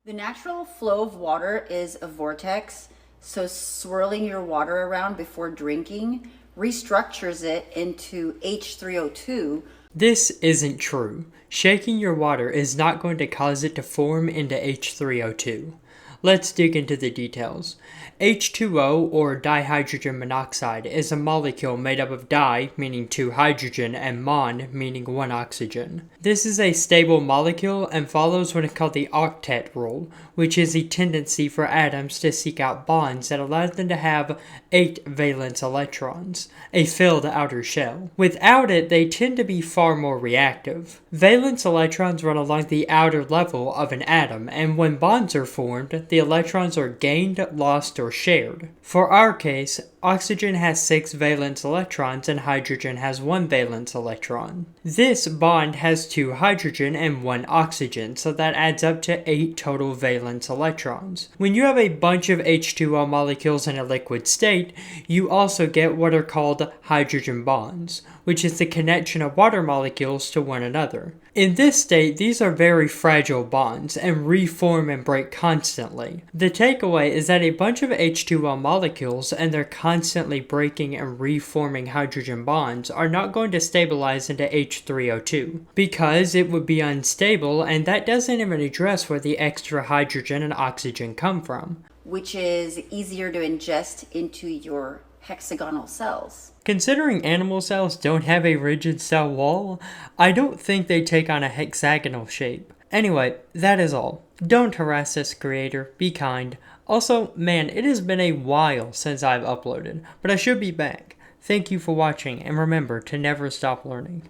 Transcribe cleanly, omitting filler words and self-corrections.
The natural flow of water is a vortex, so swirling your water around before drinking restructures it into H3O2. This isn't true. Shaking your water is not going to cause it to form into H3O2. Let's dig into the details. H2O, or dihydrogen monoxide, is a molecule made up of di, meaning 2 hydrogen, and mon, meaning 1 oxygen. This is a stable molecule and follows what is called the octet rule, which is the tendency for atoms to seek out bonds that allow them to have 8 valence electrons, a filled outer shell. Without it, they tend to be far more reactive. Valence electrons run along the outer level of an atom, and when bonds are formed, the electrons are gained, lost, or shared. For our case, oxygen has 6 valence electrons and hydrogen has 1 valence electron. This bond has 2 hydrogen and 1 oxygen, so that adds up to 8 total valence electrons. When you have a bunch of H2O molecules in a liquid state, you also get what are called hydrogen bonds, which is the connection of water molecules to one another. In this state, these are very fragile bonds and reform and break constantly. The takeaway is that a bunch of H2O molecules and their constantly breaking and reforming hydrogen bonds are not going to stabilize into H3O2 because it would be unstable, and that doesn't even address where the extra hydrogen and oxygen come from, which is easier to ingest into your hexagonal cells. Considering animal cells don't have a rigid cell wall, I don't think they take on a hexagonal shape. Anyway, that is all. Don't harass this creator, be kind. Also, man, it has been a while since I've uploaded, but I should be back. Thank you for watching, and remember to never stop learning.